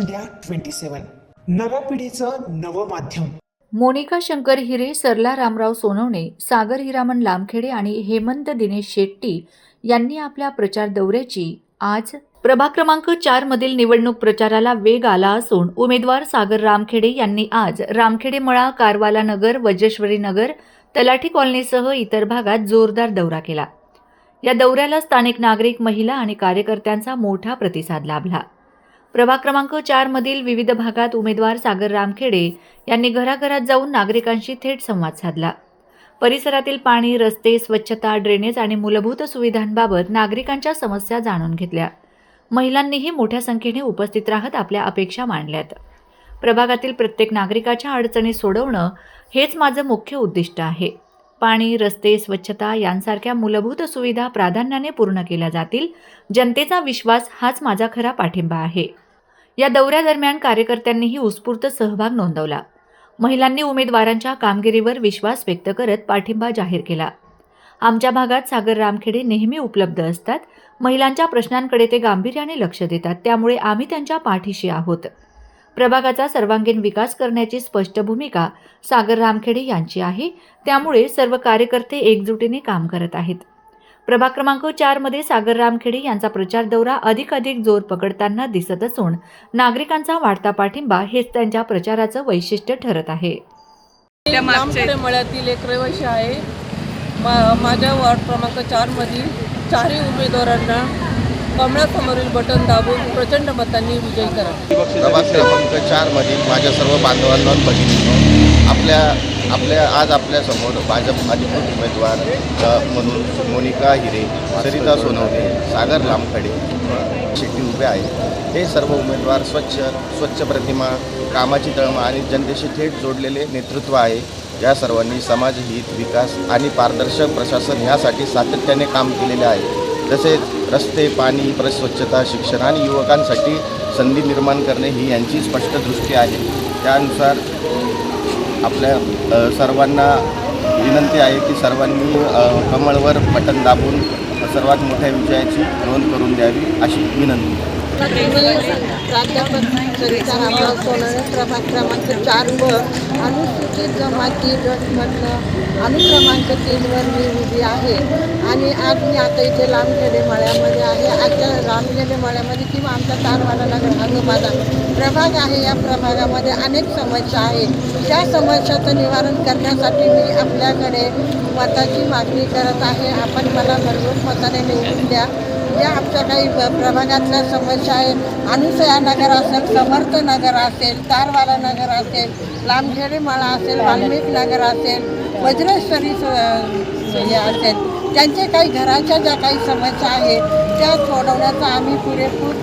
India 27 नव्या पिढीचं नवं माध्यम। मोनिका शंकर हिरे, सरला रामराव सोनवणे, सागर हिरामन लामखेडे आणि हेमंत दिनेश शेट्टी यांनी आपल्या प्रचार दौऱ्याची आज प्रभाग क्रमांक 4 मधील निवडणूक प्रचाराला वेग आला असून उमेदवार सागर रामखेडे यांनी आज रामखेडे मळा, कारवाला नगर, वज्रेश्वरी नगर, तलाठी कॉलनीसह इतर भागात जोरदार दौरा केला। या दौऱ्याला स्थानिक नागरिक, महिला आणि कार्यकर्त्यांचा मोठा प्रतिसाद लाभला। प्रभाग क्रमांक 4 मधील विविध भागात उमेदवार सागर रामखेडे यांनी घराघरात जाऊन नागरिकांशी थेट संवाद साधला। परिसरातील पाणी, रस्ते, स्वच्छता, ड्रेनेज आणि मूलभूत सुविधांबाबत नागरिकांच्या समस्या जाणून घेतल्या। महिलांनीही मोठ्या संख्येने उपस्थित राहत आपल्या अपेक्षा मांडल्यात। प्रभागातील प्रत्येक नागरिकाच्या अडचणी सोडवणं हेच माझं मुख्य उद्दिष्ट आहे। पाणी, रस्ते, स्वच्छता यांसारख्या मूलभूत सुविधा प्राधान्याने पूर्ण केल्या जातील। जनतेचा विश्वास हाच माझा खरा पाठिंबा आहे। या दौऱ्यादरम्यान कार्यकर्त्यांनीही उत्स्फूर्त सहभाग नोंदवला। महिलांनी उमेदवारांच्या कामगिरीवर विश्वास व्यक्त करत पाठिंबा जाहीर केला। आमच्या भागात सागर रामखेडे नेहमी उपलब्ध असतात। महिलांच्या प्रश्नांकडे ते गांभीर्याने लक्ष देतात, त्यामुळे आम्ही त्यांच्या पाठीशी आहोत। प्रभागाचा सर्वांगीण विकास करण्याची स्पष्ट भूमिका सागर रामखेडे यांची आहे, त्यामुळे सर्व कार्यकर्ते एकजुटीने काम करत आहेत। प्रभाग क्रमांक 4 मध्ये सागर रामखेडे यांचा प्रचार दौरा अधिक जोर पकडताना दिसत असून नागरिकांचा वाढता पाठिंबा हेच त्यांच्या प्रचाराचं वैशिष्ट्य ठरत आहे। रामखेडे मळ्यातील एक रहिवासी आहे। माझ्या वार्ड क्रमांक 4 मधील चारही उमेदवारांना कमळासमोरील बटन दाबून प्रचंड मतांनी विजयी करा। प्रभाग क्रमांक 4 मधील माझ्या सर्व बांधवांना बघितलं आज आपल्यासमोर भाजप अधिकृत उमेदवार म्हणून मोनिका हिरे, सरिता सोनवणे, सागर रामखेडे शेट्टी उभे आहेत। हे सर्व उमेदवार स्वच्छ प्रतिमा, कामाची तळमळ आणि जनतेशी थेट जोडलेले नेतृत्व आहे। या सर्वांनी समाजहित, विकास आणि पारदर्शक प्रशासन यासाठी सातत्याने काम केलेले आहे। तसेच रस्ते, पाणी, स्वच्छता, शिक्षण आणि युवकांसाठी संधी निर्माण करणे ही यांची स्पष्ट दृष्टी आहे। त्यानुसार आपल्या सर्वांना विनंती आहे की सर्वांनी कमळवर बटन दाबून सर्वात मोठ्या विजयाची नोंद करून द्यावी अशी विनंती। प्राध्यापक सरिता रामराव सोनवणे, प्रभाग क्रमांक 4 व अनुसूचित जमाती गटमधनं अनुक्रमांक 3 वर मी उभी आहे आणि आज मी आता इथे रामखेडे मळ्यामध्ये आहे। आजच्या रामखेडे मळ्यामध्ये किंवा आमचा कारवाला नगर हा जो माझा प्रभाग आहे, या प्रभागामध्ये अनेक समस्या आहेत। त्या समस्याचं निवारण करण्यासाठी मी आपल्याकडे मताची मागणी करत आहे। आपण मला भरघोस मताने निवडून द्या। ज्या आमच्या काही प्रभागातल्या समस्या आहेत, अनुसया नगर असेल, समर्थ नगर असेल, कारवाला नगर असेल, लामखेडे मळा असेल, वाल्मिक नगर असेल, वज्रेश्वरी असेल, त्यांचे काही घराच्या ज्या काही समस्या आहेत त्या सोडवण्याचा आम्ही पुरेपूर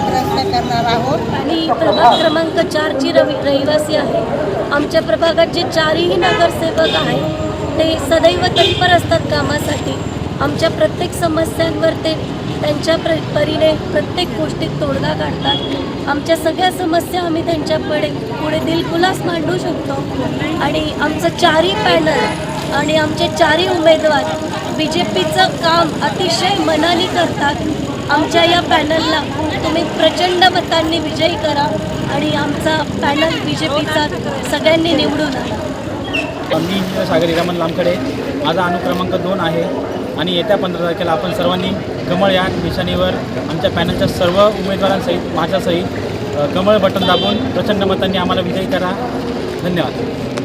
प्रयत्न करणार आहोत। आणि प्रभाग क्रमांक 4 ची रहिवासी आहे। आमच्या प्रभागात जे चारही नगरसेवक आहेत ते सदैव तत्पर असतात कामासाठी। आमच्या प्रत्येक समस्यांवर ते त्यांच्या परीने प्रत्येक गोष्टीत तोडगा काढतात। आमच्या सगळ्या समस्या आम्ही त्यांच्या पुढे दिलखुलास मांडू शकतो आणि आमचं चारही पॅनल आणि आमचे चारही उमेदवार BJPचं काम अतिशय मनाने करतात। आमच्या या पॅनलला तुम्ही प्रचंड मतांनी विजयी करा आणि आमचा पॅनल BJPचा सगळ्यांनी निवडून आणा। मी सागर हिरामन लामखेडे, माझा अनुक्रमांक 2 आहे आणि येत्या 15 तारखेला आपण सर्वांनी कमळ या निशाणीवर आमच्या पॅनलच्या सर्व उमेदवारांसहित माझ्यासहित कमळ बटन दाबून प्रचंड मतांनी आम्हाला विजयी करा। धन्यवाद।